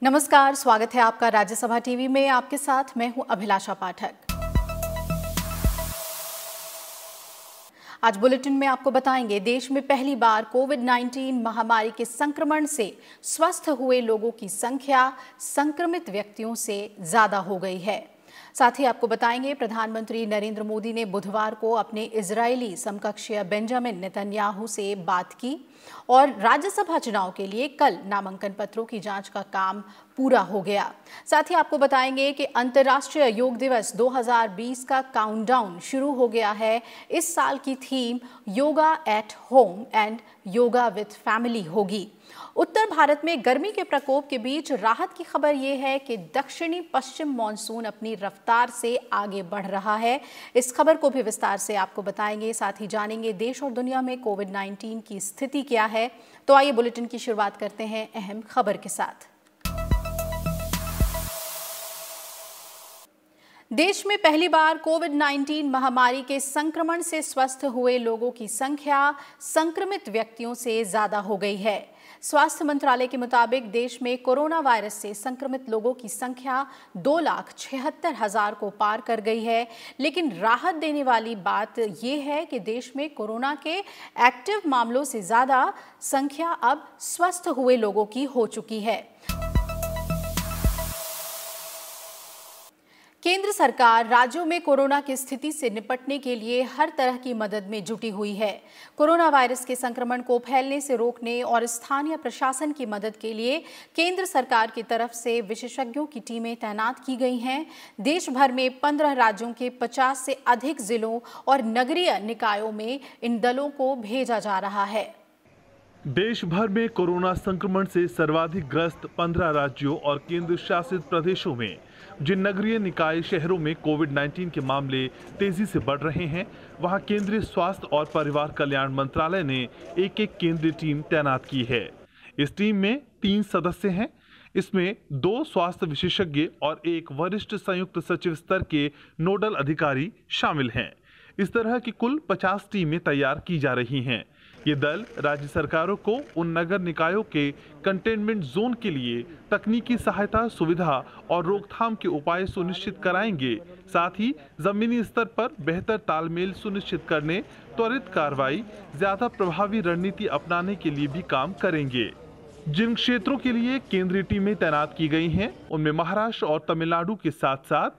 नमस्कार, स्वागत है आपका राज्यसभा टीवी में। आपके साथ मैं हूं अभिलाषा पाठक। आज बुलेटिन में आपको बताएंगे, देश में पहली बार कोविड-19 महामारी के संक्रमण से स्वस्थ हुए लोगों की संख्या संक्रमित व्यक्तियों से ज्यादा हो गई है। साथ ही आपको बताएंगे, प्रधानमंत्री नरेंद्र मोदी ने बुधवार को अपने इजरायली समकक्ष बेंजामिन नेतन्याहू से बात की और राज्यसभा चुनाव के लिए कल नामांकन पत्रों की जांच का काम पूरा हो गया। साथ ही आपको बताएंगे कि अंतर्राष्ट्रीय योग दिवस 2020 का काउंटडाउन शुरू हो गया है। इस साल की theme yoga at home and yoga with family होगी। उत्तर भारत में गर्मी के प्रकोप के बीच राहत की खबर यह है कि दक्षिणी पश्चिम मानसून अपनी रफ्तार से आगे बढ़ रहा है। इस खबर को भी विस्तार से आपको बताएंगे। साथ ही जानेंगे देश और दुनिया में कोविड-19 की स्थिति क्या है। तो आइए बुलेटिन की शुरुआत करते हैं अहम खबर के साथ। देश में पहली बार कोविड-19 महामारी के संक्रमण से स्वस्थ हुए लोगों की संख्या संक्रमित व्यक्तियों से ज्यादा हो गई है। स्वास्थ्य मंत्रालय के मुताबिक देश में कोरोना वायरस से संक्रमित लोगों की संख्या 2,76,000 को पार कर गई है। लेकिन राहत देने वाली बात यह है कि देश में कोरोना के एक्टिव मामलों से ज्यादा संख्या अब स्वस्थ हुए लोगों की हो चुकी है। केंद्र सरकार राज्यों में कोरोना की स्थिति से निपटने के लिए हर तरह की मदद में जुटी हुई है। कोरोना वायरस के संक्रमण को फैलने से रोकने और स्थानीय प्रशासन की मदद के लिए केंद्र सरकार की तरफ से विशेषज्ञों की टीमें तैनात की गई हैं। देश भर में 15 राज्यों के 50 से अधिक जिलों और नगरीय निकायों में इन दलों को भेजा जा रहा है। देश भर में कोरोना संक्रमण से सर्वाधिक ग्रस्त 15 राज्यों और केंद्र शासित प्रदेशों में जिन नगरीय निकाय शहरों में कोविड-19 के मामले तेजी से बढ़ रहे हैं, वहां केंद्रीय स्वास्थ्य और परिवार कल्याण मंत्रालय ने एक केंद्रीय टीम तैनात की है। इस टीम में 3 सदस्य हैं। इसमें 2 स्वास्थ्य विशेषज्ञ और एक वरिष्ठ संयुक्त सचिव स्तर के नोडल अधिकारी शामिल हैं। इस तरह की कुल 50 टीमें तैयार की जा रही हैं। ये दल राज्य सरकारों को उन नगर निकायों के कंटेनमेंट जोन के लिए तकनीकी सहायता, सुविधा और रोकथाम के उपाय सुनिश्चित कराएंगे। साथ ही जमीनी स्तर पर बेहतर तालमेल सुनिश्चित करने, त्वरित कार्रवाई, ज्यादा प्रभावी रणनीति अपनाने के लिए भी काम करेंगे। जिन क्षेत्रों के लिए केंद्रीय टीमें तैनात की गई हैं, उनमें महाराष्ट्र और तमिलनाडु के साथ साथ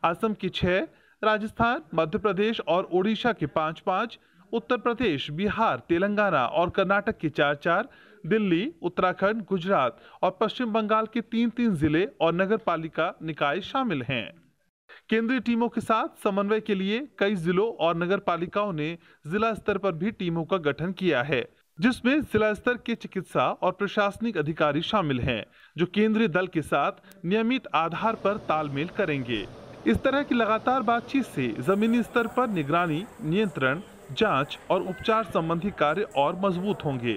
असम के 6, राजस्थान, मध्य प्रदेश और ओडिशा के 5-5, उत्तर प्रदेश, बिहार, तेलंगाना और कर्नाटक के 4-4, दिल्ली, उत्तराखंड, गुजरात और पश्चिम बंगाल के 3-3 जिले और नगर पालिका निकाय शामिल हैं। केंद्रीय टीमों के साथ समन्वय के लिए कई जिलों और नगर पालिकाओं ने जिला स्तर पर भी टीमों का गठन किया है, जिसमें जिला स्तर के चिकित्सा और प्रशासनिक अधिकारी शामिल हैं, जो केंद्रीय दल के साथ नियमित आधार पर तालमेल करेंगे। इस तरह की लगातार बातचीत से जमीनी स्तर पर निगरानी, नियंत्रण, जांच और उपचार संबंधी कार्य और मजबूत होंगे।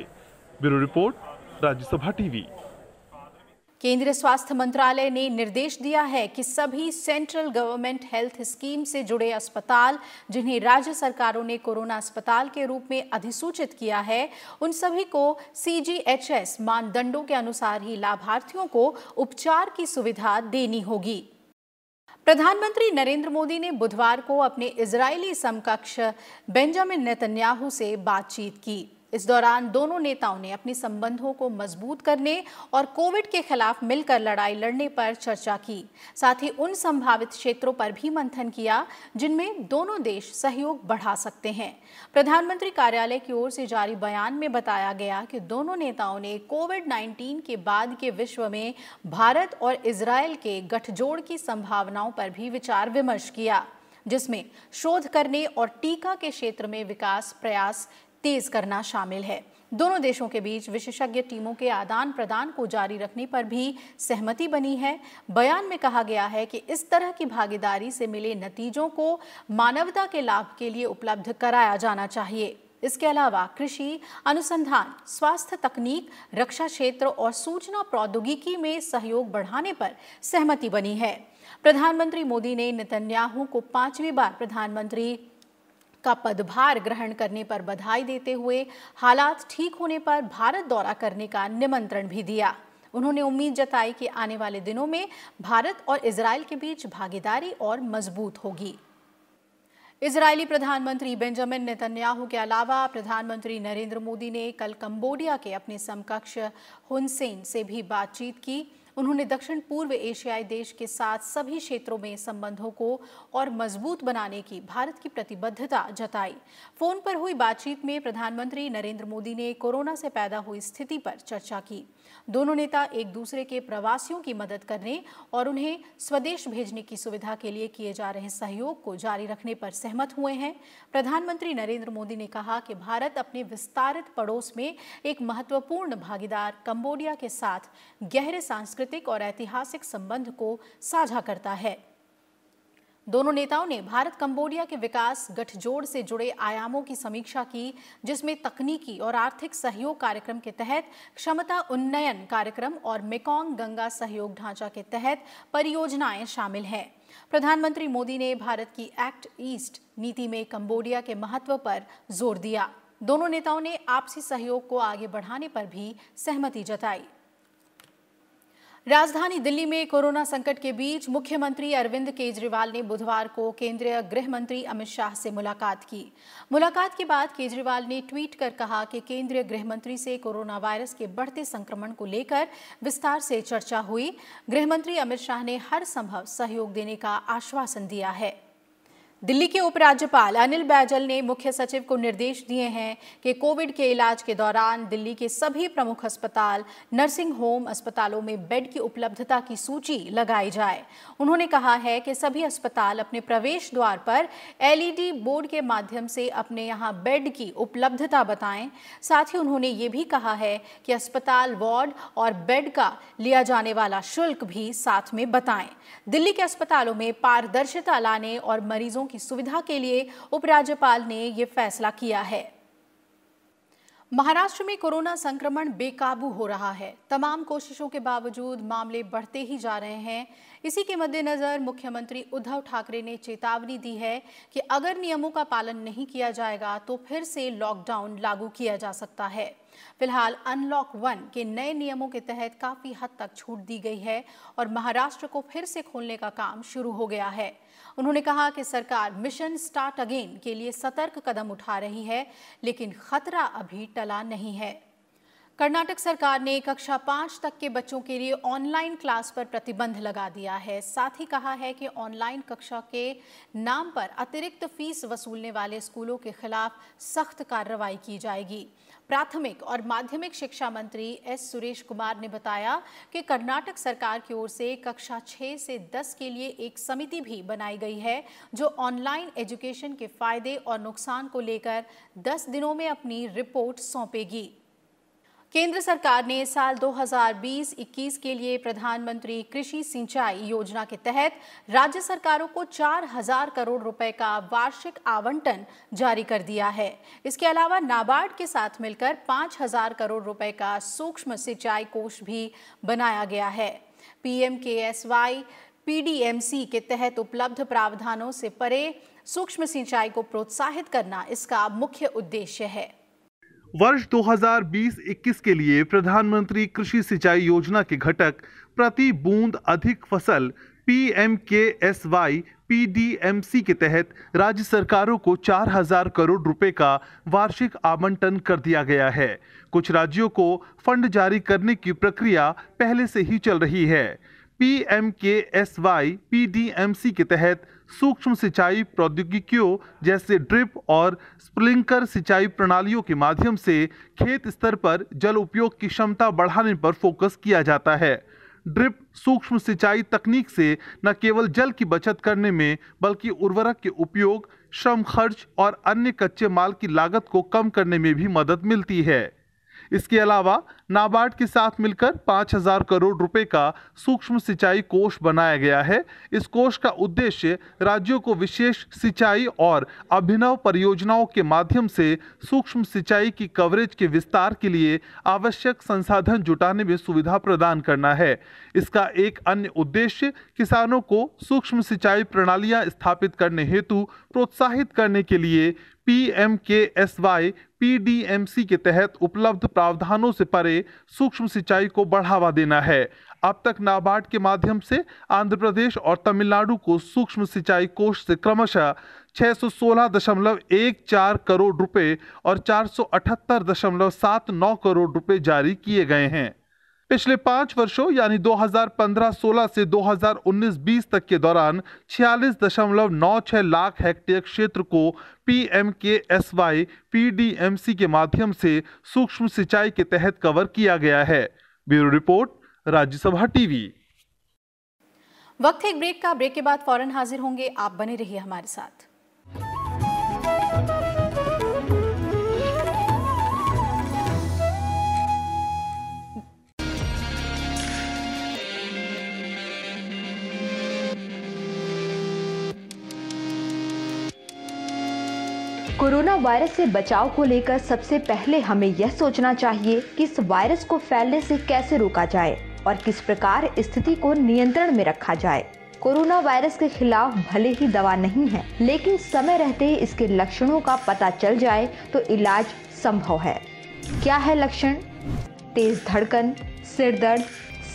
Bureau report, Rajya Sabha TV. केंद्रीय स्वास्थ्य मंत्रालय ने निर्देश दिया है कि सभी सेंट्रल गवर्नमेंट हेल्थ स्कीम से जुड़े अस्पताल, जिन्हें राज्य सरकारों ने कोरोना अस्पताल के रूप में अधिसूचित किया है, उन सभी को CGHS मानदंडों के अनुसार ही लाभार्थियों को उपचार की सुविधा देनी होगी। प्रधानमंत्री नरेंद्र मोदी ने बुधवार को अपने इजरायली समकक्ष बेंजामिन नेतन्याहू से बातचीत की। इस दौरान दोनों नेताओं ने अपने संबंधों को मजबूत करने और कोविड के खिलाफ मिलकर लड़ाई लड़ने पर चर्चा की। साथ ही उन संभावित क्षेत्रों पर भी मंथन किया जिनमें दोनों देश सहयोग बढ़ा सकते हैं। प्रधानमंत्री कार्यालय की ओर से जारी बयान में बताया गया कि दोनों नेताओं ने कोविड-19 के बाद के विश्व में भारत और इजरायल के गठजोड़ की संभावनाओं पर भी विचार विमर्श किया, जिसमें शोध करने और टीका के क्षेत्र में विकास प्रयास तेज करना शामिल है। दोनों देशों के बीच विशेषज्ञ टीमों के आदान प्रदान को जारी रखने पर भी सहमति बनी है। बयान में कहा गया है कि इस तरह की भागीदारी से मिले नतीजों को मानवता के लाभ के लिए उपलब्ध कराया जाना चाहिए। इसके अलावा कृषि, अनुसंधान, स्वास्थ्य तकनीक, रक्षा क्षेत्र और सूचना प्रौद्योगिकी में सहयोग बढ़ाने पर सहमति बनी है। प्रधानमंत्री मोदी ने नेतन्याहू को 5वीं बार प्रधानमंत्री का पदभार ग्रहण करने पर बधाई देते हुए हालात ठीक होने पर भारत दौरा करने का निमंत्रण भी दिया। उन्होंने उम्मीद जताई कि आने वाले दिनों में भारत और इजराइल के बीच भागीदारी और मजबूत होगी। इजरायली प्रधानमंत्री बेंजामिन नेतन्याहू के अलावा प्रधानमंत्री नरेंद्र मोदी ने कल कंबोडिया के अपने समकक्ष हुन सेन से भी बातचीत की। उन्होंने दक्षिण पूर्व एशियाई देश के साथ सभी क्षेत्रों में संबंधों को और मजबूत बनाने की भारत की प्रतिबद्धता जताई। फोन पर हुई बातचीत में प्रधानमंत्री नरेंद्र मोदी ने कोरोना से पैदा हुई स्थिति पर चर्चा की। दोनों नेता एक दूसरे के प्रवासियों की मदद करने और उन्हें स्वदेश भेजने की सुविधा के लिए किए जा रहे सहयोग को जारी रखने पर सहमत हुए हैं। प्रधानमंत्री नरेंद्र मोदी ने कहा कि भारत अपने विस्तारित पड़ोस में एक महत्वपूर्ण भागीदार कंबोडिया के साथ गहरे सांस्कृतिक और ऐतिहासिक संबंध को साझा करता है। दोनों नेताओं ने भारत कंबोडिया के विकास गठजोड़ से जुड़े आयामों की समीक्षा की, जिसमें तकनीकी और आर्थिक सहयोग कार्यक्रम के तहत क्षमता उन्नयन कार्यक्रम और मेकोंग गंगा सहयोग ढांचा के तहत परियोजनाएं शामिल हैं। प्रधानमंत्री मोदी ने भारत की एक्ट ईस्ट नीति में कंबोडिया के महत्व पर जोर दिया। दोनों नेताओं ने आपसी सहयोग को आगे बढ़ाने पर भी सहमति जताई। राजधानी दिल्ली में कोरोना संकट के बीच मुख्यमंत्री अरविंद केजरीवाल ने बुधवार को केंद्रीय गृह मंत्री अमित शाह से मुलाकात की। मुलाकात के बाद केजरीवाल ने ट्वीट कर कहा कि केंद्रीय गृह मंत्री से कोरोना वायरस के बढ़ते संक्रमण को लेकर विस्तार से चर्चा हुई। गृह मंत्री अमित शाह ने हर संभव सहयोग देने का आश्वासन दिया है। दिल्ली के उपराज्यपाल अनिल बैजल ने मुख्य सचिव को निर्देश दिए हैं कि कोविड के इलाज के दौरान दिल्ली के सभी प्रमुख अस्पताल, नर्सिंग होम अस्पतालों में बेड की उपलब्धता की सूची लगाई जाए। उन्होंने कहा है कि सभी अस्पताल अपने प्रवेश द्वार पर LED बोर्ड के माध्यम से अपने यहां बेड की उपलब्धता बताएं। साथ ही उन्होंने ये भी कहा है कि अस्पताल वार्ड और बेड का लिया जाने वाला शुल्क भी साथ में बताएं। दिल्ली के अस्पतालों में पारदर्शिता लाने और मरीजों की सुविधा के लिए उपराज्यपाल ने यह फैसला किया है। महाराष्ट्र में कोरोना संक्रमण बेकाबू हो रहा है। तमाम कोशिशों के बावजूद मामले बढ़ते ही जा रहे हैं। इसी के मद्देनजर मुख्यमंत्री उद्धव ठाकरे ने चेतावनी दी है कि अगर नियमों का पालन नहीं किया जाएगा तो फिर से लॉकडाउन लागू किया जा सकता है। फिलहाल अनलॉक 1 के नए नियमों के तहत काफी हद तक छूट दी गई है और महाराष्ट्र को फिर से खोलने का काम शुरू हो गया है। उन्होंने कहा कि सरकार मिशन स्टार्ट अगेन के लिए सतर्क कदम उठा रही है, लेकिन खतरा अभी टला नहीं है। कर्नाटक सरकार ने कक्षा 5 तक के बच्चों के लिए ऑनलाइन क्लास पर प्रतिबंध लगा दिया है। साथ ही कहा है कि ऑनलाइन कक्षा के नाम पर अतिरिक्त फीस वसूलने वाले स्कूलों के खिलाफ सख्त कार्रवाई की जाएगी। प्राथमिक और माध्यमिक शिक्षा मंत्री एस सुरेश कुमार ने बताया कि कर्नाटक सरकार की ओर से कक्षा 6 से 10 के लिए एक समिति भी बनाई गई है, जो ऑनलाइन एजुकेशन के फायदे और नुकसान को लेकर 10 दिनों में अपनी रिपोर्ट सौंपेगी। केंद्र सरकार ने साल 2020-21 के लिए प्रधानमंत्री कृषि सिंचाई योजना के तहत राज्य सरकारों को 4,000 करोड़ रुपए का वार्षिक आवंटन जारी कर दिया है। इसके अलावा नाबार्ड के साथ मिलकर 5,000 करोड़ रुपए का सूक्ष्म सिंचाई कोष भी बनाया गया है। PMKSY PDMC के तहत उपलब्ध प्रावधानों से परे सूक्ष्म सिंचाई को प्रोत्साहित करना इसका मुख्य उद्देश्य है। वर्ष 2020-21 के लिए प्रधानमंत्री कृषि सिंचाई योजना के घटक प्रति बूंद अधिक फसल PMKSY PDMC के तहत राज्य सरकारों को 4,000 करोड़ रुपए का वार्षिक आवंटन कर दिया गया है। कुछ राज्यों को फंड जारी करने की प्रक्रिया पहले से ही चल रही है। PMKSY PDMC के तहत सूक्ष्म सिंचाई प्रौद्योगिकियों जैसे ड्रिप और स्प्रिंकलर सिंचाई प्रणालियों के माध्यम से खेत स्तर पर जल उपयोग की क्षमता बढ़ाने पर फोकस किया जाता है। ड्रिप सूक्ष्म सिंचाई तकनीक से न केवल जल की बचत करने में बल्कि उर्वरक के उपयोग, श्रम खर्च और अन्य कच्चे माल की लागत को कम करने में भी मदद मिलती है। इसके अलावा नाबार्ड के साथ मिलकर 5,000 करोड़ रुपए का सूक्ष्म सिंचाई कोष बनाया गया है। इस कोष का उद्देश्य राज्यों को विशेष सिंचाई और अभिनव परियोजनाओं के माध्यम से सूक्ष्म सिंचाई की कवरेज के विस्तार के लिए आवश्यक संसाधन जुटाने में सुविधा प्रदान करना है। इसका एक अन्य उद्देश्य किसानों को सूक्ष्म सिंचाई प्रणालियां स्थापित करने हेतु प्रोत्साहित करने के लिए PMKSY PDMC के तहत उपलब्ध प्रावधानों से परे सूक्ष्म सिंचाई को बढ़ावा देना है। अब तक नाबार्ड के माध्यम से आंध्र प्रदेश और तमिलनाडु को सूक्ष्म सिंचाई कोष से क्रमशः 616.14 करोड़ रुपए और 478.79 करोड़ रुपए जारी किए गए हैं। पिछले 5 वर्षों यानी 2015-16 से 2019-20 तक के दौरान 46.96 लाख हेक्टेयर क्षेत्र को PMKSY PDMC के माध्यम से सूक्ष्म सिंचाई के तहत कवर किया गया है। Bureau report, Rajya Sabha TV. वक्त है एक ब्रेक का। ब्रेक के बाद फौरन हाजिर होंगे, आप बने रहिए हमारे साथ। कोरोना वायरस से बचाव को लेकर सबसे पहले हमें यह सोचना चाहिए कि इस वायरस को फैलने से कैसे रोका जाए और किस प्रकार स्थिति को नियंत्रण में रखा जाए। कोरोना वायरस के खिलाफ भले ही दवा नहीं है, लेकिन समय रहते ही इसके लक्षणों का पता चल जाए तो इलाज संभव है। क्या है लक्षण? तेज धड़कन, सिर दर्द,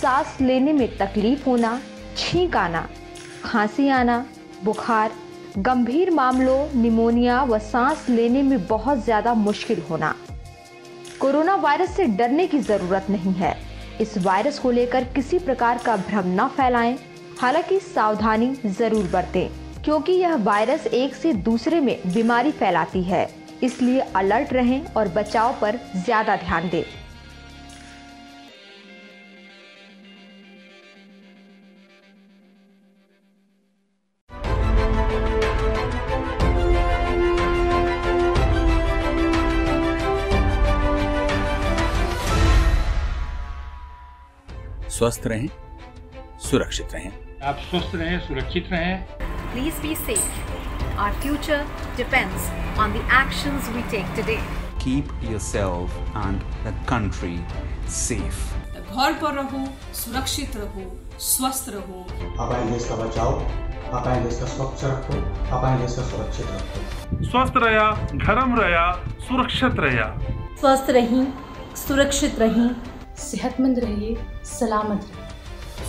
सांस लेने में तकलीफ होना, छींक आना, खांसी आना, बुखार, गंभीर मामलों निमोनिया व सांस लेने में बहुत ज्यादा मुश्किल होना। कोरोना वायरस से डरने की जरूरत नहीं है। इस वायरस को लेकर किसी प्रकार का भ्रम न फैलाएं। हालांकि सावधानी जरूर बरतें, क्योंकि यह वायरस एक से दूसरे में बीमारी फैलाती है। इसलिए अलर्ट रहें और बचाव पर ज्यादा ध्यान दें। स्वस्थ रहें, सुरक्षित रहें। आप स्वस्थ रहें, सुरक्षित रहें। Please be safe. Our future depends on the actions we take today. Keep yourself and the country safe. घर पर रहो, सुरक्षित रहो, स्वस्थ रहो। अपने देश का बचाओ, अपने देश का स्वच्छ रखो, अपने देश का सुरक्षित रखो। स्वस्थ रहा, गरम रहा, सुरक्षित रहा। स्वस्थ रहीं, सुरक्षित रहीं, सेहतमंद रहिए, सलामत रहिए।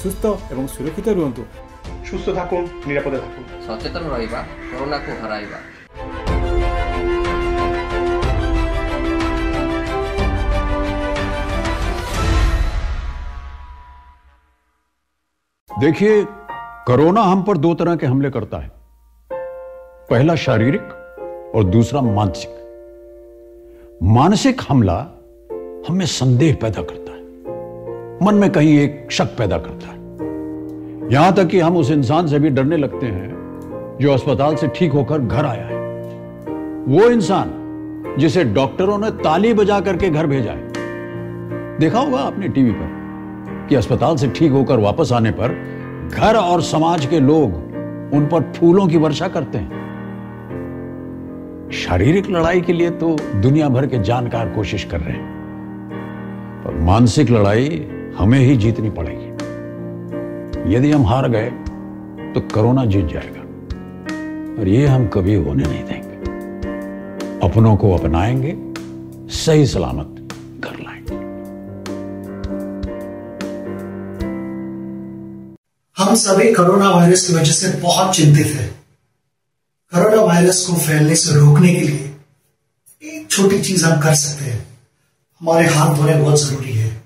सुस्थ एवं सुरक्षित रुहतु। सुस्थ थाकुन, निरापदे थाकुन। सचेतन रहिबा, कोरोना को हराइबा। देखिए, कोरोना हम पर 2 तरह के हमले करता है। पहला शारीरिक और दूसरा मानसिक। मानसिक हमला हमें संदेह पैदा करता है, मन में कहीं एक शक पैदा करता है, यहां तक कि हम उस इंसान से भी डरने लगते हैं जो अस्पताल से ठीक होकर घर आया है। वो इंसान जिसे डॉक्टरों ने ताली बजा करके घर भेजा है। देखा होगा आपने टीवी पर कि अस्पताल से ठीक होकर वापस आने पर घर और समाज के लोग उन पर फूलों की वर्षा करते हैं। शारीरिक लड़ाई के लिए तो दुनिया भर के जानकार कोशिश कर रहे हैं, पर मानसिक लड़ाई हमें ही जीतनी पड़ेगी। यदि हम हार गए तो कोरोना जीत जाएगा, और ये हम कभी होने नहीं देंगे। अपनों को अपनाएंगे, सही सलामत कर लाएंगे। हम सभी कोरोना वायरस की वजह से बहुत चिंतित हैं। कोरोना वायरस को फैलने से रोकने के लिए एक छोटी चीज हम कर सकते हैं। हमारे हाथ धोने बहुत जरूरी है।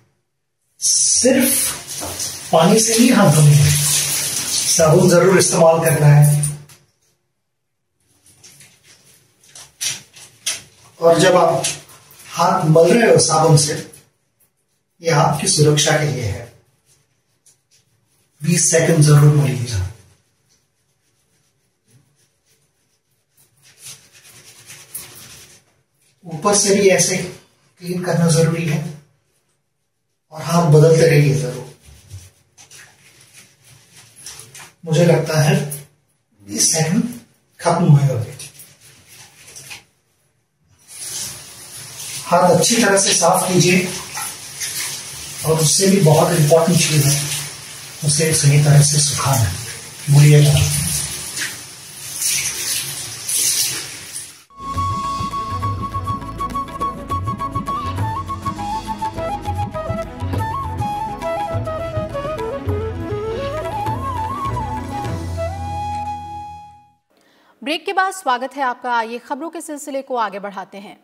सिर्फ पानी से ही हाथ धोने हैं, साबुन जरूर इस्तेमाल करना है। और जब आप हाथ मल रहे हो साबुन से, यह आपकी सुरक्षा के लिए है। 20 सेकंड जरूर मलिएगा। ऊपर से भी ऐसे क्लीन करना जरूरी है, और हाथ बदलते रहिए जरूर। मुझे लगता है 20 सेकंड खत्म हुए होंगे। हाथ अच्छी तरह से साफ कीजिए, और उससे भी बहुत इंपॉर्टेंट चीज है, उसे सही तरह से सुखाना। भूलिएगा। ब्रेक के बाद स्वागत है आपका। आइए खबरों के सिलसिले को आगे बढ़ाते हैं।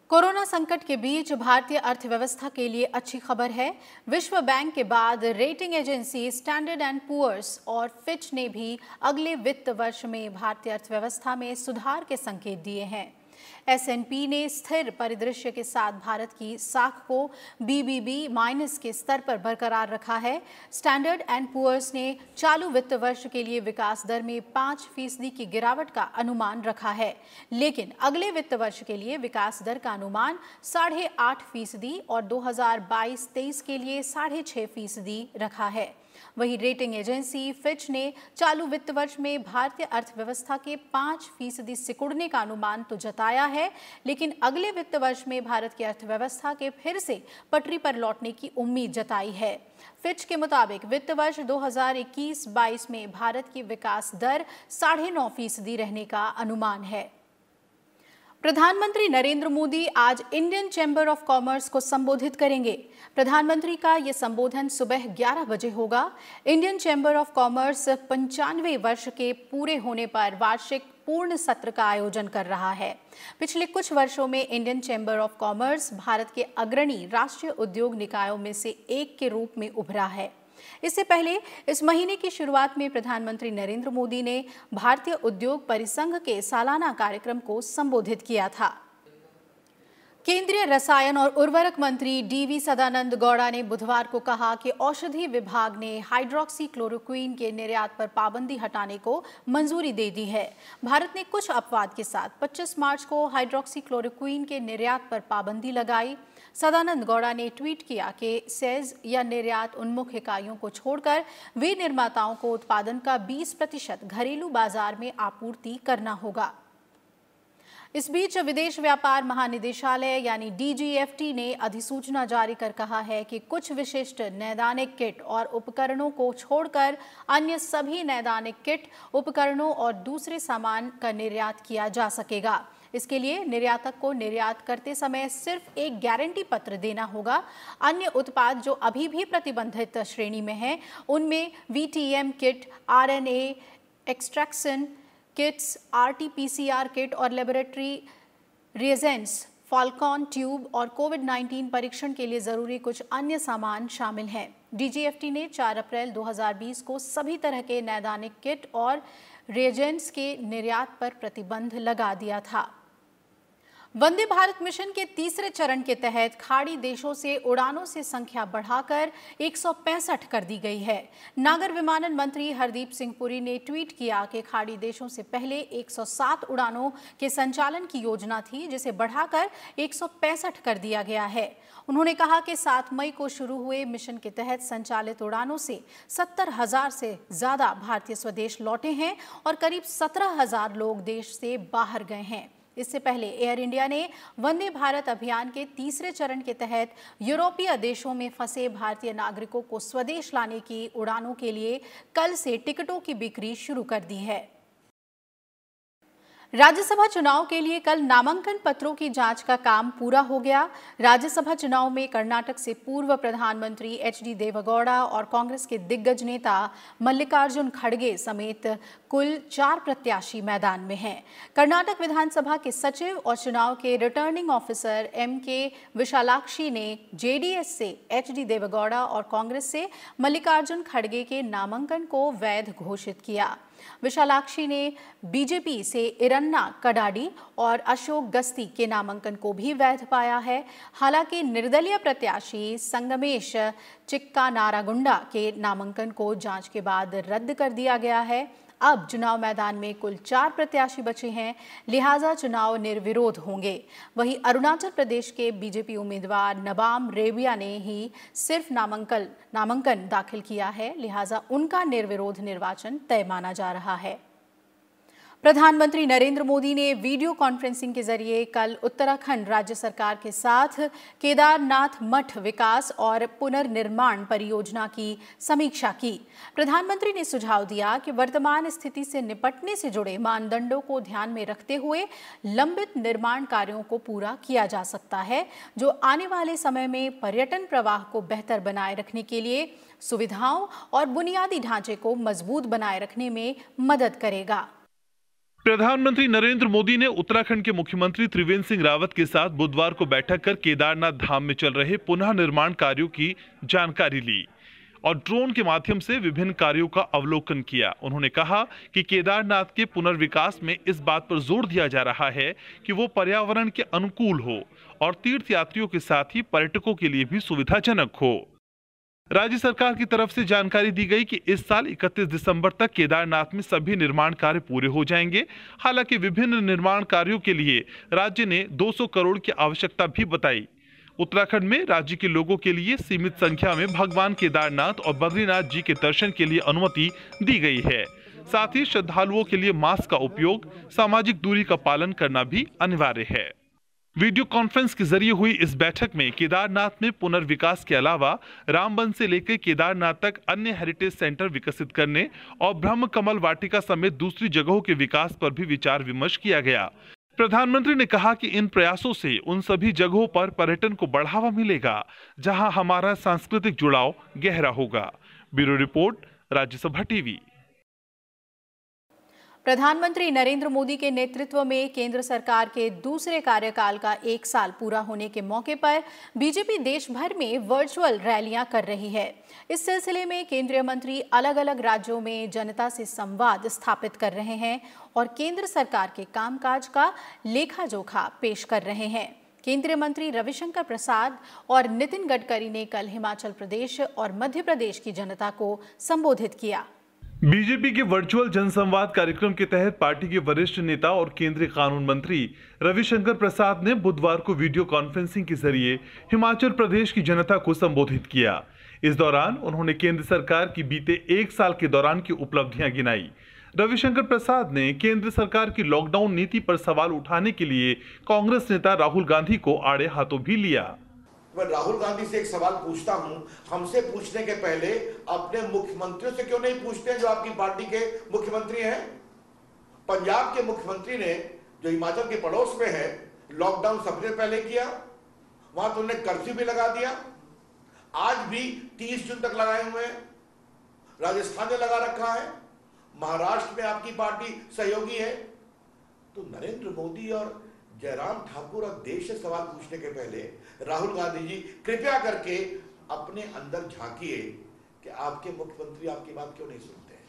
कोरोना संकट के बीच भारतीय अर्थव्यवस्था के लिए अच्छी खबर है। विश्व बैंक के बाद rating agency Standard and Poor's और फिच ने भी अगले वित्त वर्ष में भारतीय अर्थव्यवस्था में सुधार के संकेत दिए हैं। S&P ने स्थिर परिदृश्य के साथ भारत की साख को BBB- के स्तर पर बरकरार रखा है। स्टैंडर्ड एंड पुअर्स ने चालू वित्त वर्ष के लिए विकास दर में 5% की गिरावट का अनुमान रखा है, लेकिन अगले वित्त वर्ष के लिए विकास दर का अनुमान 8.5% और 2022-23 के लिए 6.5% रखा है। वहीं रेटिंग एजेंसी फिच ने चालू वित्त वर्ष में भारतीय अर्थव्यवस्था के 5% सिकुड़ने का अनुमान तो जताया है, लेकिन अगले वित्त वर्ष में भारत की अर्थव्यवस्था के फिर से पटरी पर लौटने की उम्मीद जताई है। फिच के मुताबिक वित्त वर्ष 2021-22 में भारत की विकास दर 9.5% रहने का अनुमान है। प्रधानमंत्री नरेंद्र मोदी आज इंडियन चैम्बर ऑफ कॉमर्स को संबोधित करेंगे। प्रधानमंत्री का यह संबोधन सुबह 11 बजे होगा। इंडियन चैम्बर ऑफ कॉमर्स 95वें वर्ष के पूरे होने पर वार्षिक पूर्ण सत्र का आयोजन कर रहा है। पिछले कुछ वर्षों में Indian chamber of commerce Bharat के अग्रणी राष्ट्रीय उद्योग निकायों में से एक के रूप में उभरा है। इससे पहले इस महीने की शुरुआत में प्रधानमंत्री नरेंद्र मोदी ने भारतीय उद्योग परिसंघ के सालाना कार्यक्रम को संबोधित किया था। केंद्रीय रसायन और उर्वरक मंत्री DV सदानंद गौड़ा ने बुधवार को कहा कि औषधि विभाग ने हाइड्रोक्सीक्लोरोक्वीन के निर्यात पर पाबंदी हटाने को मंजूरी दे दी है। भारत ने कुछ अपवाद के साथ 25 मार्च को हाइड्रोक्सीक्लोरोक्वीन के निर्यात पर पाबंदी लगाई। सदानंद गौड़ा ने ट्वीट किया कि सेज या निर्यात उन्मुख इकाइयों को छोड़कर वे निर्माताओं को उत्पादन का 20% घरेलू बाजार में आपूर्ति करना होगा। इस बीच विदेश व्यापार महानिदेशालय यानी DGFT ने अधिसूचना जारी कर कहा है कि कुछ विशिष्ट नैदानिक किट और उपकरणों को छोड़कर अन्य सभी नैदानिक किट, उपकरणों और दूसरे सामान का निर्यात किया जा सकेगा। इसके लिए निर्यातक को निर्यात करते समय सिर्फ एक गारंटी पत्र देना होगा। अन्य उत्पाद जो अभी भी प्रतिबंधित श्रेणी में हैं, उनमें VTM kit, RNA extraction kits, RT-PCR kit और लेबोरेटरी रिएजेंट्स, फॉल्कॉन ट्यूब और कोविड-19 परीक्षण के लिए जरूरी कुछ अन्य सामान शामिल हैं। DGFT ने 4 अप्रैल 2020 को सभी तरह के नैदानिक किट और रिएजेंट्स के निर्यात पर प्रतिबंध लगा दिया था। वंदे भारत मिशन के तीसरे चरण के तहत खाड़ी देशों से उड़ानों से संख्या बढ़ाकर 165 कर दी गई है। नागर विमानन मंत्री हरदीप सिंह पुरी ने ट्वीट किया कि खाड़ी देशों से पहले 107 उड़ानों के संचालन की योजना थी, जिसे बढ़ाकर 165 कर दिया गया है। उन्होंने कहा कि 7 मई को शुरू हुए मिशन के तहत संचालित उड़ानों से 70,000 से ज्यादा भारतीय स्वदेश लौटे हैं और करीब 17,000 लोग देश से बाहर गए हैं। इससे पहले एयर इंडिया ने वंदे भारत अभियान के तीसरे चरण के तहत यूरोपीय देशों में फंसे भारतीय नागरिकों को स्वदेश लाने की उड़ानों के लिए कल से टिकटों की बिक्री शुरू कर दी है। राज्यसभा चुनाव के लिए कल नामांकन पत्रों की जांच का काम पूरा हो गया। राज्यसभा चुनाव में कर्नाटक से पूर्व प्रधानमंत्री HD देवेगौड़ा और कांग्रेस के दिग्गज नेता मल्लिकार्जुन खड़गे समेत कुल 4 प्रत्याशी मैदान में हैं। कर्नाटक विधानसभा के सचिव और चुनाव के रिटर्निंग ऑफिसर MK विशालाक्षी ने JDS से HD देवेगौड़ा और कांग्रेस से मल्लिकार्जुन खड़गे के नामांकन को वैध घोषित किया। विशालाक्षी ने BJP से इरन्ना कडाडी और अशोक गस्ती के नामांकन को भी वैध पाया है। हालांकि निर्दलीय प्रत्याशी संगमेश चिक्कानारागुंडा के नामांकन को जांच के बाद रद्द कर दिया गया है। अब चुनाव मैदान में कुल 4 प्रत्याशी बचे हैं, लिहाजा चुनाव निर्विरोध होंगे। वहीं अरुणाचल प्रदेश के BJP उम्मीदवार नबाम रेबिया ने ही सिर्फ नामांकन दाखिल किया है, लिहाजा उनका निर्विरोध निर्वाचन तय माना जा रहा है। प्रधानमंत्री नरेंद्र मोदी ने वीडियो कॉन्फ्रेंसिंग के जरिए कल उत्तराखंड राज्य सरकार के साथ केदारनाथ मठ विकास और पुनर्निर्माण परियोजना की समीक्षा की। प्रधानमंत्री ने सुझाव दिया कि वर्तमान स्थिति से निपटने से जुड़े मानदंडों को ध्यान में रखते हुए लंबित निर्माण कार्यों को पूरा किया जा सकता है, जो आने वाले समय में पर्यटन प्रवाह को बेहतर बनाए रखने के लिए सुविधाओं और बुनियादी ढांचे को मजबूत बनाए रखने में मदद करेगा। प्रधानमंत्री नरेंद्र मोदी ने उत्तराखंड के मुख्यमंत्री त्रिवेंद्र सिंह रावत के साथ बुधवार को बैठक कर केदारनाथ धाम में चल रहे पुनः निर्माण कार्यों की जानकारी ली और ड्रोन के माध्यम से विभिन्न कार्यों का अवलोकन किया। उन्होंने कहा कि केदारनाथ के पुनर्विकास में इस बात पर जोर दिया जा रहा है कि वो पर्यावरण के अनुकूल हो और तीर्थ यात्रियों के साथ ही पर्यटकों के लिए भी सुविधाजनक हो। राज्य सरकार की तरफ से जानकारी दी गई कि इस साल 31 दिसंबर तक केदारनाथ में सभी निर्माण कार्य पूरे हो जाएंगे। हालांकि विभिन्न निर्माण कार्यों के लिए राज्य ने 200 करोड़ की आवश्यकता भी बताई। उत्तराखंड में राज्य के लोगों के लिए सीमित संख्या में भगवान केदारनाथ और बद्रीनाथ जी के दर्शन के लिए अनुमति दी गई है। साथ ही श्रद्धालुओं के लिए मास्क का उपयोग, सामाजिक दूरी का पालन करना भी अनिवार्य है। वीडियो कॉन्फ्रेंस के जरिए हुई इस बैठक में केदारनाथ में पुनर्विकास के अलावा रामबन से लेकर केदारनाथ तक अन्य हेरिटेज सेंटर विकसित करने और ब्रह्म कमल वाटिका समेत दूसरी जगहों के विकास पर भी विचार विमर्श किया गया। प्रधानमंत्री ने कहा कि इन प्रयासों से उन सभी जगहों पर पर्यटन को बढ़ावा मिलेगा जहां हमारा सांस्कृतिक जुड़ाव गहरा होगा। Bureau report, Rajya Sabha TV. प्रधानमंत्री नरेंद्र मोदी के नेतृत्व में केंद्र सरकार के दूसरे कार्यकाल का 1 साल पूरा होने के मौके पर बीजेपी देश भर में वर्चुअल रैलियां कर रही है। इस सिलसिले में केंद्रीय मंत्री अलग अलग राज्यों में जनता से संवाद स्थापित कर रहे हैं और केंद्र सरकार के कामकाज का लेखा जोखा पेश कर रहे हैं। केंद्रीय मंत्री रविशंकर प्रसाद और नितिन गडकरी ने कल हिमाचल प्रदेश और मध्य प्रदेश की जनता को संबोधित किया। बीजेपी के वर्चुअल जनसंवाद कार्यक्रम के तहत पार्टी के वरिष्ठ नेता और केंद्रीय कानून मंत्री रविशंकर प्रसाद ने बुधवार को वीडियो कॉन्फ्रेंसिंग के जरिए हिमाचल प्रदेश की जनता को संबोधित किया। इस दौरान उन्होंने केंद्र सरकार की बीते 1 साल के दौरान की उपलब्धियां गिनाई। रविशंकर प्रसाद ने केंद्र सरकार की लॉकडाउन नीति पर सवाल उठाने के लिए कांग्रेस नेता राहुल गांधी को आड़े हाथों भी लिया। मैं राहुल गांधी से एक सवाल पूछता हूं, हमसे पूछने के पहले अपने मुख्यमंत्रियों से क्यों नहीं पूछते जो आपकी पार्टी के मुख्यमंत्री हैं? पंजाब के मुख्यमंत्री ने, जो हिमाचल के पड़ोस में है, लॉकडाउन सबसे पहले किया, वहां तो उन्होंने कर्फ्यू भी लगा दिया। आज भी 30 जून तक लगाए हुए हैं। राजस्थान ने लगा रखा है, महाराष्ट्र में आपकी पार्टी सहयोगी है। तो नरेंद्र मोदी और जयराम ठाकुर और देश से सवाल पूछने के पहले राहुल गांधी जी कृपया करके अपने अंदर झांकिए कि आपके मुख्यमंत्री आपकी बात क्यों नहीं सुनते हैं।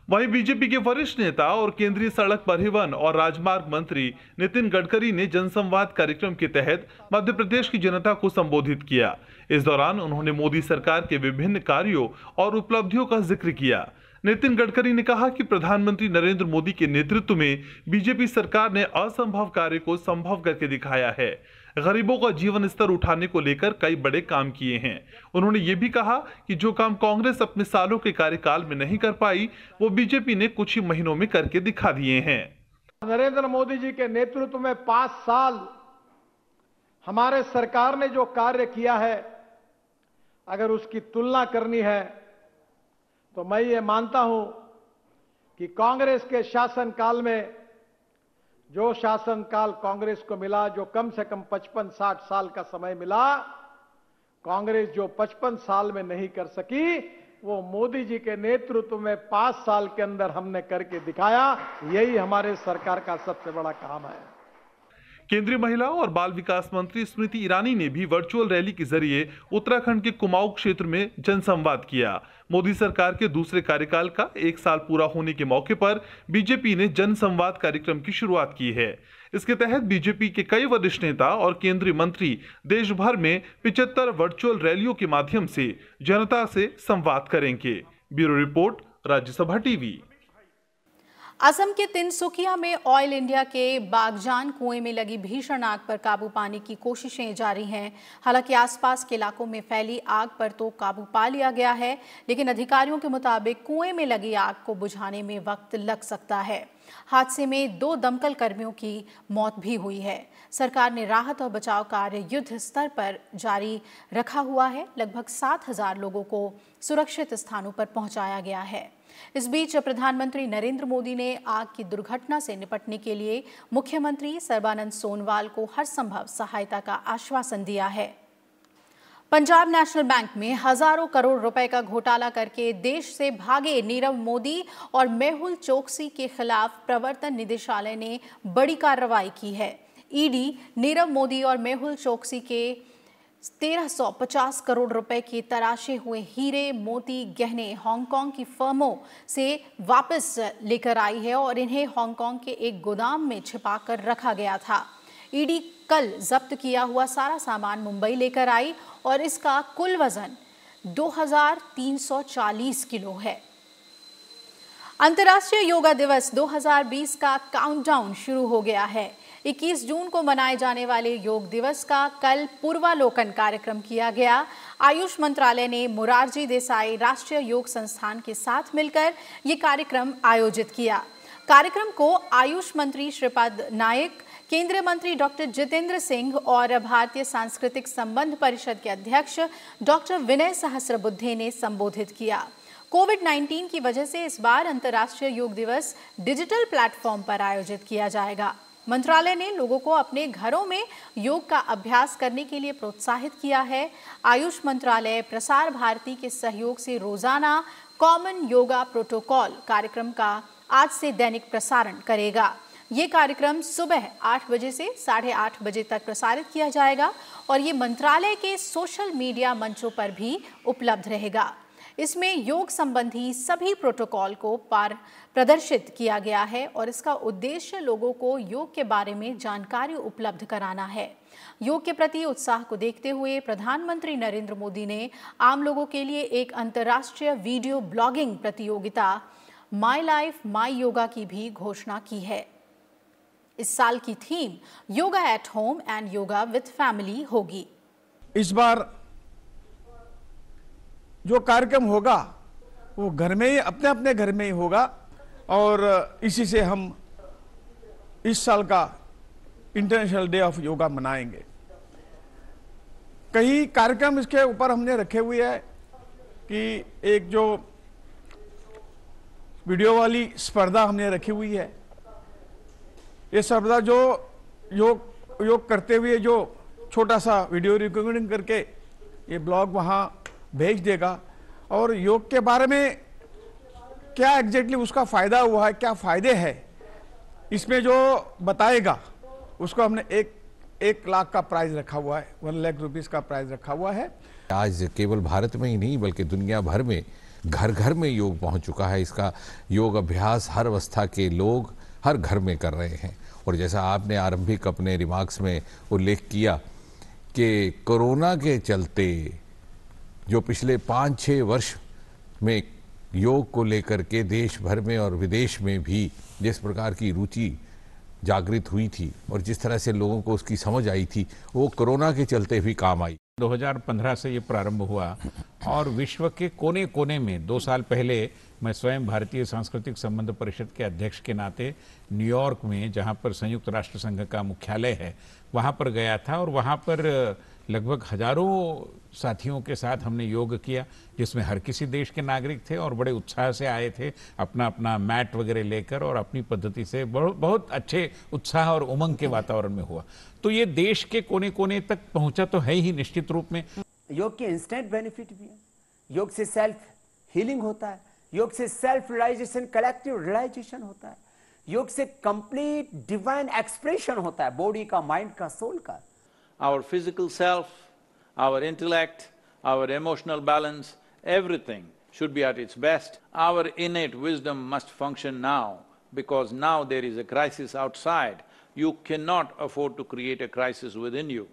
वहीं बीजेपी के वरिष्ठ नेता और केंद्रीय सड़क परिवहन और राजमार्ग मंत्री नितिन गडकरी ने जनसंवाद कार्यक्रम के तहत मध्य प्रदेश की जनता को संबोधित किया। इस दौरान उन्होंने मोदी सरकार के विभिन्न कार्यों और उपलब्धियों का जिक्र किया। नितिन गडकरी ने कहा कि प्रधानमंत्री नरेंद्र मोदी के नेतृत्व में बीजेपी सरकार ने असंभव कार्य को संभव करके दिखाया है। गरीबों का जीवन स्तर उठाने को लेकर कई बड़े काम किए हैं। उन्होंने ये भी कहा कि जो काम कांग्रेस अपने सालों के कार्यकाल में नहीं कर पाई, वो बीजेपी ने कुछ ही महीनों में करके दिखा दिए हैं। नरेंद्र मोदी जी के नेतृत्व में 5 साल हमारे सरकार ने जो कार्य किया है, अगर उसकी तुलना करनी है तो मैं ये मानता हूं कि कांग्रेस के शासनकाल में जो शासनकाल कांग्रेस को मिला, जो कम से कम 55-60 साल का समय मिला, कांग्रेस जो 55 साल में नहीं कर सकी, वो मोदी जी के नेतृत्व में 5 साल के अंदर हमने करके दिखाया। यही हमारे सरकार का सबसे बड़ा काम है। केंद्रीय महिला और बाल विकास मंत्री स्मृति ईरानी ने भी वर्चुअल रैली के जरिए उत्तराखंड के कुमाऊं क्षेत्र में जनसंवाद किया। मोदी सरकार के दूसरे कार्यकाल का 1 साल पूरा होने के मौके पर बीजेपी ने जनसंवाद कार्यक्रम की शुरुआत की है। इसके तहत बीजेपी के कई वरिष्ठ नेता और केंद्रीय मंत्री देश भर में 75 वर्चुअल रैलियों के माध्यम से जनता से संवाद करेंगे। Bureau report, Rajya Sabha TV. Assam के तिनसुकिया में ऑयल इंडिया के बागजान कुएं में लगी भीषण आग पर काबू पाने की कोशिशें जारी हैं। हालांकि आसपास के इलाकों में फैली आग पर तो काबू पा लिया गया है, लेकिन अधिकारियों के मुताबिक कुएं में लगी आग को बुझाने में वक्त लग सकता है। हादसे में 2 दमकल कर्मियों की मौत भी हुई है। सरकार ने राहत और बचाव कार्य युद्ध स्तर पर जारी रखा हुआ है। लगभग 7,000 लोगों को सुरक्षित स्थानों पर पहुंचाया गया है। इस बीच प्रधानमंत्री नरेंद्र मोदी ने आग की दुर्घटना से निपटने के लिए मुख्यमंत्री सर्बानंद सोनोवाल को हर संभव सहायता का आश्वासन दिया है। पंजाब नेशनल बैंक में हजारों करोड़ रुपए का घोटाला करके देश से भागे नीरव मोदी और मेहुल चोकसी के खिलाफ प्रवर्तन निदेशालय ने बड़ी कार्रवाई की है। ईडी नीरव मोदी और मेहुल चोकसी के 1350 करोड़ रुपए के तराशे हुए हीरे, मोती, गहने हांगकांग की फर्मों से वापस लेकर आई है और इन्हें हांगकांग के एक गोदाम में छिपाकर रखा गया था। ईडी कल जब्त किया हुआ सारा सामान मुंबई लेकर आई और इसका कुल वजन 2340 किलो है। अंतर्राष्ट्रीय योगा दिवस 2020 का काउंटडाउन शुरू हो गया है। 21 जून को मनाए जाने वाले योग दिवस का कल पूर्वालोकन कार्यक्रम किया गया। आयुष मंत्रालय ने मोरारजी देसाई राष्ट्रीय योग संस्थान के साथ मिलकर ये कार्यक्रम आयोजित किया। कार्यक्रम को आयुष मंत्री श्रीपद नाइक, केंद्रीय मंत्री डॉक्टर जितेंद्र सिंह और भारतीय सांस्कृतिक संबंध परिषद के अध्यक्ष डॉक्टर विनय सहस्रबुद्धे ने संबोधित किया। कोविड-19 की वजह से इस बार अंतर्राष्ट्रीय योग दिवस डिजिटल प्लेटफॉर्म पर आयोजित किया जाएगा। मंत्रालय ने लोगों को अपने घरों में योग का अभ्यास करने के लिए प्रोत्साहित किया है। आयुष मंत्रालय प्रसार भारती के सहयोग से रोजाना कॉमन योगा प्रोटोकॉल कार्यक्रम का आज से दैनिक प्रसारण करेगा। ये कार्यक्रम सुबह 8 बजे से 8:30 बजे तक प्रसारित किया जाएगा और ये मंत्रालय के सोशल मीडिया मंचों पर भी उपलब्ध रहेगा। इसमें योग संबंधी सभी प्रोटोकॉल को प्रदर्शित किया गया है और इसका उद्देश्य लोगों को योग के बारे में जानकारी उपलब्ध कराना है। योग के प्रति उत्साह को देखते हुए प्रधानमंत्री नरेंद्र मोदी ने आम लोगों के लिए एक अंतर्राष्ट्रीय वीडियो ब्लॉगिंग प्रतियोगिता माई लाइफ माई योगा की भी घोषणा की है। इस साल की theme yoga at home and yoga with family होगी। इस बार जो कार्यक्रम होगा वो घर में ही, अपने अपने घर में ही होगा और इसी से हम इस साल का इंटरनेशनल डे ऑफ योगा मनाएंगे। कई कार्यक्रम इसके ऊपर हमने रखे हुए हैं कि एक जो वीडियो वाली स्पर्धा हमने रखी हुई है। ये स्पर्धा जो योग करते हुए जो छोटा सा वीडियो रिकॉर्डिंग करके ये ब्लॉग वहाँ भेज देगा और योग के बारे में क्या एग्जैक्टली उसका फायदा हुआ है, क्या फायदे हैं, इसमें जो बताएगा उसको हमने एक लाख का प्राइज रखा हुआ है, 1 लाख रुपीस का प्राइज रखा हुआ है। आज केवल भारत में ही नहीं बल्कि दुनिया भर में घर घर में योग पहुंच चुका है। इसका योग अभ्यास हर अवस्था के लोग हर घर में कर रहे हैं और जैसा आपने आरंभिक अपने रिमार्क्स में उल्लेख किया कि कोरोना के चलते जो पिछले 5-6 वर्ष में योग को लेकर के देश भर में और विदेश में भी जिस प्रकार की रुचि जागृत हुई थी और जिस तरह से लोगों को उसकी समझ आई थी वो कोरोना के चलते भी काम आई। 2015 से ये प्रारंभ हुआ और विश्व के कोने कोने में 2 साल पहले मैं स्वयं भारतीय सांस्कृतिक संबंध परिषद के अध्यक्ष के नाते न्यूयॉर्क में, जहां पर संयुक्त राष्ट्र संघ का मुख्यालय है, वहां पर गया था और वहां पर लगभग हजारों साथियों के साथ हमने योग किया जिसमें हर किसी देश के नागरिक थे और बड़े उत्साह से आए थे अपना अपना मैट वगैरह लेकर और अपनी पद्धति से बहुत अच्छे उत्साह और उमंग के वातावरण में हुआ। तो ये देश के कोने कोने तक पहुंचा तो है ही निश्चित रूप में। योग के इंस्टेंट बेनिफिट भी है, योग से सेल्फ हीलिंग होता है, योग से सेल्फ रियलाइजेशन, कलेक्टिव रियलाइजेशन होता है, योग से कंप्लीट डिवाइन एक्सप्रेशन होता है, बॉडी का, माइंड का, सोल का। Our physical self, our intellect, our emotional balance, everything should be at its best. Our innate wisdom must function now because now there is a crisis outside. You cannot afford to create a crisis within you.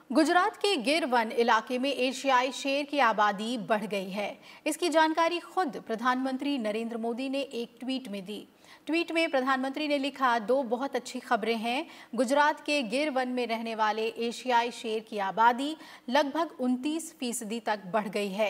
Gujarat के गिर one इलाके में एशियाई शेर की आबादी बढ़ गई है। इसकी जानकारी खुद प्रधानमंत्री नरेंद्र मोदी ने एक ट्वीट में दी। ट्वीट में प्रधानमंत्री ने लिखा, 2 बहुत अच्छी खबरें हैं। गुजरात के गिर वन में रहने वाले एशियाई शेर की आबादी लगभग 29% तक बढ़ गई है।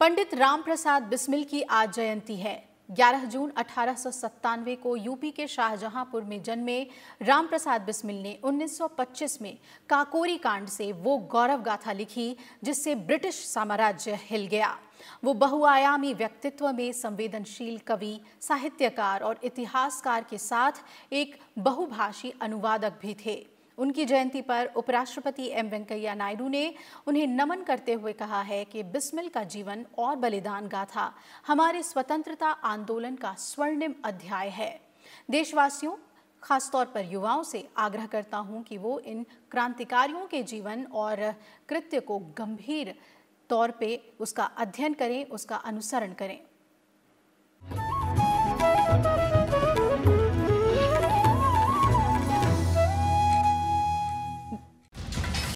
पंडित राम प्रसाद बिस्मिल की आज जयंती है। 11 जून 1897 को यूपी के शाहजहांपुर में जन्मे रामप्रसाद बिस्मिल ने 1925 में काकोरी कांड से वो गौरव गाथा लिखी जिससे ब्रिटिश साम्राज्य हिल गया। वो बहुआयामी व्यक्तित्व में संवेदनशील कवि, साहित्यकार और इतिहासकार के साथ एक बहुभाषी अनुवादक भी थे। उनकी जयंती पर उपराष्ट्रपति एम वेंकैया नायडू ने उन्हें नमन करते हुए कहा है कि बिस्मिल का जीवन और बलिदान गाथा हमारे स्वतंत्रता आंदोलन का स्वर्णिम अध्याय है। देशवासियों, खासतौर पर युवाओं से आग्रह करता हूं कि वो इन क्रांतिकारियों के जीवन और कृत्य को गंभीर तौर पे उसका अध्ययन करें, उसका अनुसरण करें।